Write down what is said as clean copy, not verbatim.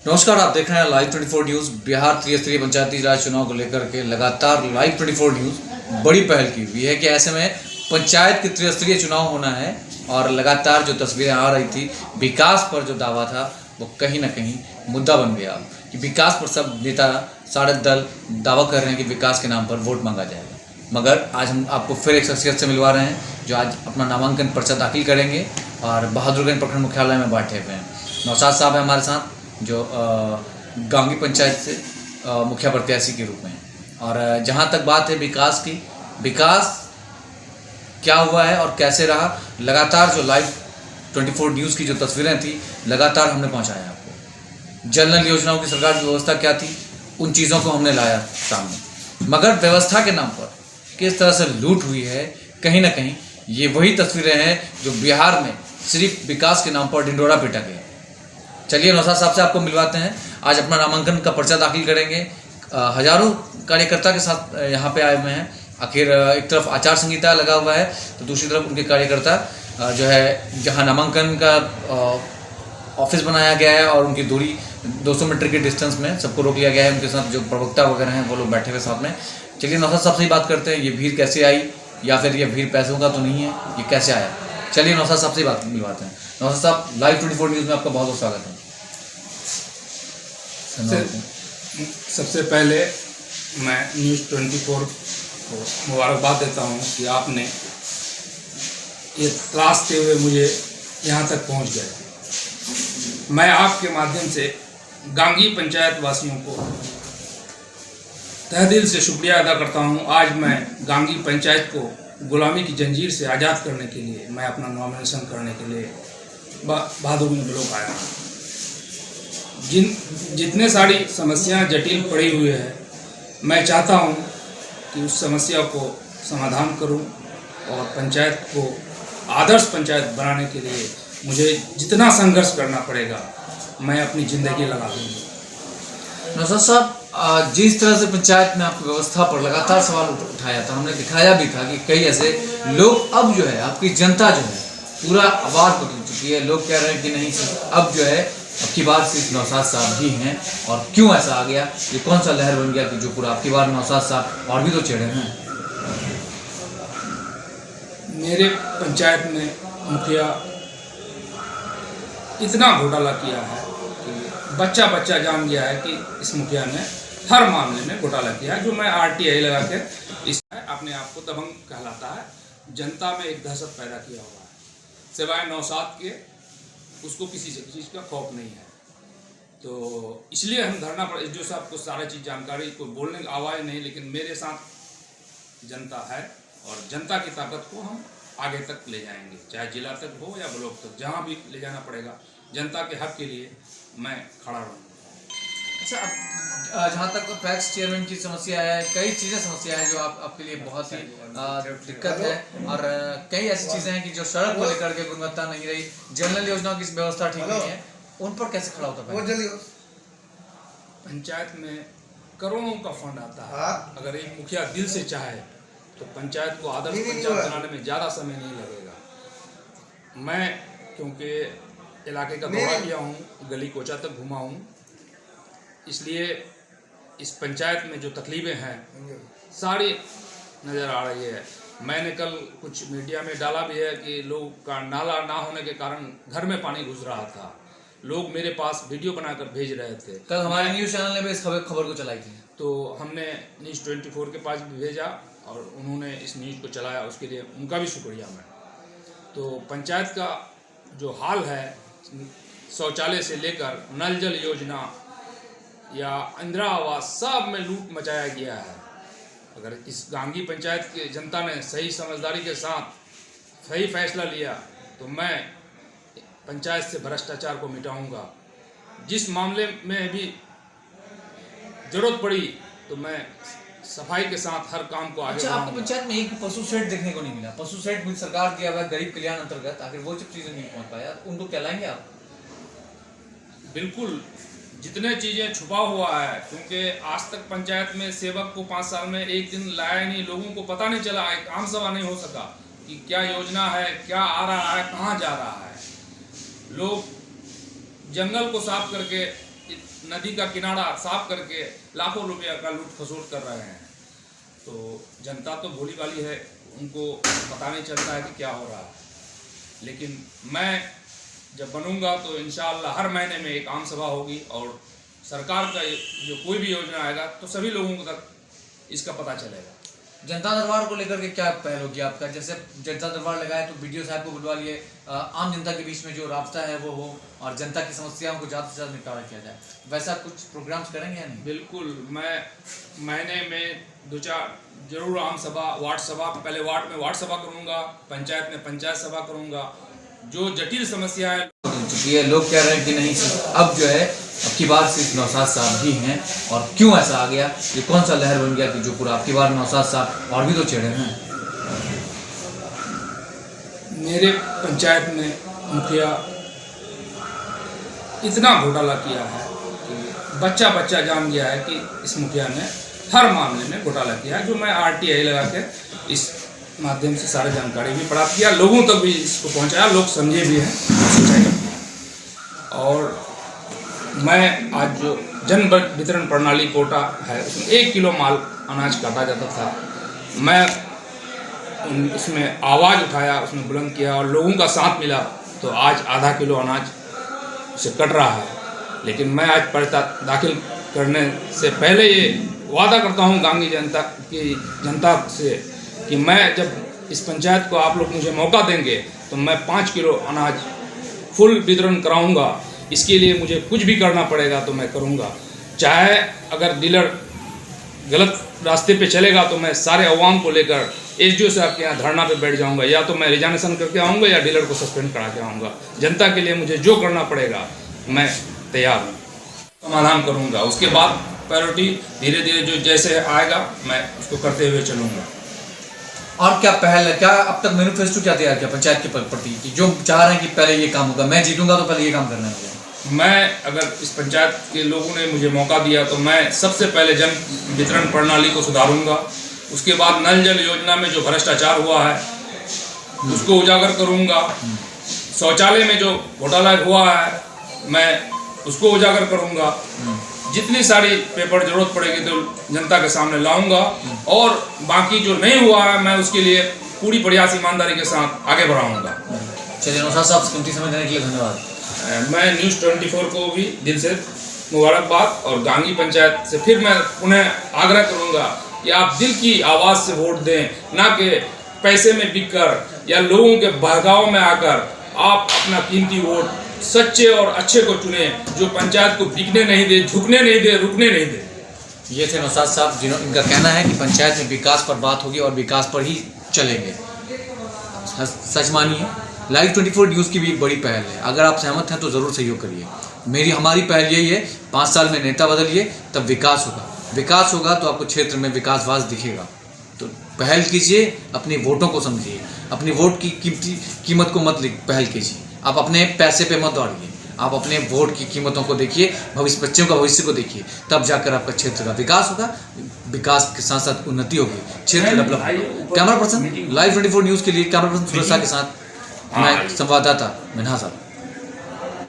नमस्कार, आप देख रहे हैं लाइव 24 न्यूज़। बिहार त्रिस्तरीय पंचायती राज चुनाव को लेकर के लगातार लाइव 24 न्यूज़ बड़ी पहल की हुई है कि ऐसे में पंचायत के त्रिस्तरीय चुनाव होना है और लगातार जो तस्वीरें आ रही थी, विकास पर जो दावा था वो कहीं ना कहीं मुद्दा बन गया कि विकास पर सब नेता सारे दल दावा कर रहे हैं कि विकास के नाम पर वोट मांगा जाएगा। मगर आज हम आपको फिर एक शख्सियत से मिलवा रहे हैं जो आज अपना नामांकन पर्चा दाखिल करेंगे और बहादुरगंज प्रखंड मुख्यालय में बैठे हुए हैं। नौशाद साहब है हमारे साथ, जो गांगी पंचायत से मुखिया प्रत्याशी के रूप में है। और जहां तक बात है विकास की, विकास क्या हुआ है और कैसे रहा, लगातार जो लाइव 24 न्यूज़ की जो तस्वीरें थी लगातार हमने पहुंचाया आपको। जल नल योजनाओं की सरकार की व्यवस्था क्या थी, उन चीज़ों को हमने लाया सामने। मगर व्यवस्था के नाम पर किस तरह से लूट हुई है, कहीं ना कहीं ये वही तस्वीरें हैं जो बिहार में सिर्फ विकास के नाम पर ढिंढोरा पीटा गया। चलिए नौशाद साहब से आपको मिलवाते हैं। आज अपना नामांकन का पर्चा दाखिल करेंगे। हजारों कार्यकर्ता के साथ यहाँ पे आए हुए हैं। आखिर एक तरफ आचार संहिता लगा हुआ है तो दूसरी तरफ उनके कार्यकर्ता जो है, जहाँ नामांकन का ऑफिस बनाया गया है और उनकी दूरी 200 मीटर के डिस्टेंस में सबको रोक लिया गया है। उनके साथ जो प्रवक्ता वगैरह हैं वो लोग बैठे हुए साथ में। चलिए नौशाद साहब से ही बात करते हैं, ये भीड़ कैसे आई या फिर ये भीड़ पैसों का तो नहीं है, ये कैसे आया। चलिए नौशाद साहब से ही बात मिलवाते हैं। नौशाद साहब, लाइव 24 न्यूज़ में आपका बहुत बहुत स्वागत है। सबसे पहले मैं न्यूज़ 24 को मुबारकबाद देता हूं कि आपने ये तलाशते हुए मुझे यहाँ तक पहुँच गए। मैं आपके माध्यम से गांगी पंचायत वासियों को तहे दिल से शुक्रिया अदा करता हूं। आज मैं गांगी पंचायत को गुलामी की जंजीर से आज़ाद करने के लिए मैं अपना नॉमिनेशन करने के लिए बहादुरगंज ब्लॉक आया हूँ। जितने सारी समस्याएं जटिल पड़ी हुई है, मैं चाहता हूं कि उस समस्या को समाधान करूं और पंचायत को आदर्श पंचायत बनाने के लिए मुझे जितना संघर्ष करना पड़ेगा मैं अपनी ज़िंदगी लगा दूंगा। नौशाद साहब, जिस तरह से पंचायत में आपकी व्यवस्था पर लगातार सवाल उठाया था, हमने दिखाया भी था कि कई ऐसे लोग अब जो है, आपकी जनता जो है पूरा आवाज़ बदल चुकी है। लोग कह रहे हैं कि नहीं सिर्फ अब जो है अब की बार सिर्फ नौशाद साहब ही हैं। और क्यों ऐसा आ गया, ये कौन सा लहर बन गया कि जो पूरा अब की बार नौशाद साहब, और भी तो चेहरे हैं। मेरे पंचायत में मुखिया इतना घोटाला किया है कि बच्चा बच्चा जान गया है कि इस मुखिया ने हर मामले में घोटाला किया है। जो मैं RTI लगा के इस अपने आप को दबंग कहलाता है। जनता में एक दहशत पैदा किया हुआ है, सिवाय नौशाद के उसको किसी से चीज़ का खौफ नहीं है। तो इसलिए हम धरना पर जो साहब को सारा चीज़ जानकारी को बोलने की आवाज़ नहीं, लेकिन मेरे साथ जनता है और जनता की ताकत को हम आगे तक ले जाएंगे, चाहे जिला तक हो या ब्लॉक तक, जहाँ भी ले जाना पड़ेगा। जनता के हक के लिए मैं खड़ा रहूँगा। अच्छा, अब जहाँ तक पैक्स चेयरमैन की समस्या है, कई चीज़ें समस्या है जो आपके लिए बहुत ही दिक्कत है। और कई ऐसी चीज़ें हैं कि जो सड़क को लेकर के गुणवत्ता नहीं रही, जल नल योजनाओं की व्यवस्था ठीक नहीं है, उन पर कैसे खड़ा होता है। पंचायत में करोड़ों का फंड आता है। अगर एक मुखिया दिल से चाहे तो पंचायत को आदर्श पंचायत बनाने में ज़्यादा समय नहीं लगेगा। मैं क्योंकि इलाके का दौरा किया हूँ, गली कोचा तक घुमा हूँ, इसलिए इस पंचायत में जो तकलीफें हैं सारी नज़र आ रही है। मैंने कल कुछ मीडिया में डाला भी है कि लोग का नाला ना होने के कारण घर में पानी घुस रहा था। लोग मेरे पास वीडियो बनाकर भेज रहे थे। कल हमारे न्यूज़ चैनल ने भी इस खबर को चलाई थी, तो हमने न्यूज़ 24 के पास भी भेजा और उन्होंने इस न्यूज़ को चलाया, उसके लिए उनका भी शुक्रिया मैं। तो पंचायत का जो हाल है, शौचालय से लेकर नल जल योजना या इंदिरा आवास, सब में लूट मचाया गया है। अगर इस गांगी पंचायत की जनता ने सही समझदारी के साथ सही फैसला लिया तो मैं पंचायत से भ्रष्टाचार को मिटाऊंगा। जिस मामले में भी जरूरत पड़ी तो मैं सफाई के साथ हर काम को आगे। अच्छा, आपको पंचायत में एक पशु शेड देखने को नहीं मिला। पशु शेड भी सरकार दिया हुआ गरीब कल्याण अंतर्गत, आखिर वो सब चीज़ें नहीं पहुँच पाया, उनको क्या लाएंगे आप। बिल्कुल, जितने चीज़ें छुपा हुआ है, क्योंकि आज तक पंचायत में सेवक को 5 साल में एक दिन लाया नहीं, लोगों को पता नहीं चला, एक आम सभा नहीं हो सका कि क्या योजना है, क्या आ रहा है, कहाँ जा रहा है। लोग जंगल को साफ करके नदी का किनारा साफ करके लाखों रुपया का लूट खसोट कर रहे हैं। तो जनता तो भोली भाली है, उनको पता नहीं चलता है कि क्या हो रहा है। लेकिन मैं जब बनूंगा तो इंशाअल्लाह हर महीने में एक आम सभा होगी और सरकार का जो कोई भी योजना आएगा तो सभी लोगों तक इसका पता चलेगा। जनता दरबार को लेकर के क्या पहल होगी आपका? जैसे जनता दरबार लगाए तो बीडीओ साहब को बुलवा लिए, आम जनता के बीच में जो रास्ता है वो हो और जनता की समस्याओं को ज़्यादा से ज़्यादा निपटारा किया जाए, वैसा कुछ प्रोग्राम्स करेंगे या नहीं? बिल्कुल, मैं महीने में 2-4 जरूर आम सभा, वार्ड सभा, पहले वार्ड में वार्ड सभा करूँगा, पंचायत में पंचायत सभा करूँगा। जो जटिल समस्या है ये लोग कह रहे हैं कि नहीं अब जो है अब की बार सिर्फ नौशाद साहब ही हैं, और क्यों ऐसा आ गया? ये कौन सा लहर बन गया कि जो पूरा अब की बार नौशाद साहब और भी तो चेहरे हैं? मेरे पंचायत में मुखिया इतना घोटाला किया है कि बच्चा बच्चा जान गया है कि इस मुखिया ने हर मामले में घोटाला किया है। जो मैं RTI लगा के इस माध्यम से सारी जानकारी भी प्राप्त किया, लोगों तक भी इसको पहुंचाया, लोग समझे भी हैं। और मैं आज जो जन वितरण प्रणाली कोटा है उसमें 1 किलो माल अनाज काटा जाता था, मैं उसमें आवाज़ उठाया, उसमें बुलंद किया और लोगों का साथ मिला तो आज आधा किलो अनाज उसे कट रहा है। लेकिन मैं आज पर्चा दाखिल करने से पहले ये वादा करता हूँ गांगी जनता से कि मैं जब इस पंचायत को आप लोग मुझे मौका देंगे तो मैं 5 किलो अनाज फुल वितरण कराऊंगा। इसके लिए मुझे कुछ भी करना पड़ेगा तो मैं करूंगा। चाहे अगर डीलर गलत रास्ते पे चलेगा तो मैं सारे अवाम को लेकर SDO साहब के यहाँ धरना पे बैठ जाऊंगा, या तो मैं रिजाइनेशन करके आऊँगा या डीलर को सस्पेंड करा के आऊँगा। जनता के लिए मुझे जो करना पड़ेगा मैं तैयार हूँ, समाधान करूँगा। उसके बाद प्रायोरिटी धीरे धीरे जो जैसे आएगा मैं उसको करते हुए चलूँगा। और क्या पहल है? क्या अब तक मैनिफेस्टो क्या तैयार किया पंचायत के प्रति कि जो चाह रहे हैं कि पहले ये काम होगा, मैं जीतूंगा तो पहले ये काम करना है? मैं अगर इस पंचायत के लोगों ने मुझे मौका दिया तो मैं सबसे पहले जन वितरण प्रणाली को सुधारूंगा। उसके बाद नल जल योजना में जो भ्रष्टाचार हुआ है उसको उजागर करूंगा। शौचालय में जो घोटाला हुआ है मैं उसको उजागर करूंगा। जितनी सारी पेपर जरूरत पड़ेगी तो जनता के सामने लाऊंगा, और बाकी जो नहीं हुआ है मैं उसके लिए पूरी प्रयास ईमानदारी के साथ आगे बढ़ाऊंगा। चलिए नौशाद साहब, कीमती समय देने के लिए धन्यवाद। मैं न्यूज़ 24 को भी दिल से मुबारकबाद, और गांगी पंचायत से फिर मैं उन्हें आग्रह करूंगा कि आप दिल की आवाज़ से वोट दें, ना कि पैसे में बिक कर या लोगों के बहकाव में आकर। आप अपना कीमती वोट सच्चे और अच्छे को चुने, जो पंचायत को बिकने नहीं दे, झुकने नहीं दे, रुकने नहीं दे। ये थे नौशाद साहब, इनका कहना है कि पंचायत में विकास पर बात होगी और विकास पर ही चलेंगे। सच मानिए, लाइव 24 न्यूज़ की भी एक बड़ी पहल है। अगर आप सहमत हैं तो ज़रूर सहयोग करिए। हमारी पहल यही है, 5 साल में नेता बदलिए तब विकास होगा। विकास होगा तो आपको क्षेत्र में विकासवास दिखेगा। तो पहल कीजिए, अपने वोटों को समझिए, अपनी वोट की कीमत को मत पहल कीजिए। आप अपने पैसे पे मत दौड़िए, आप अपने वोट की कीमतों को देखिए, बच्चों का भविष्य को देखिए, तब जाकर आपका क्षेत्र का विकास होगा। विकास के साथ साथ उन्नति होगी, क्षेत्र डेवलप होगा। कैमरा पर्सन लाइव 24 न्यूज़ के लिए कैमरा पर्सन सुरक्षा के साथ मैं संवाददाता मिन्हा साहब।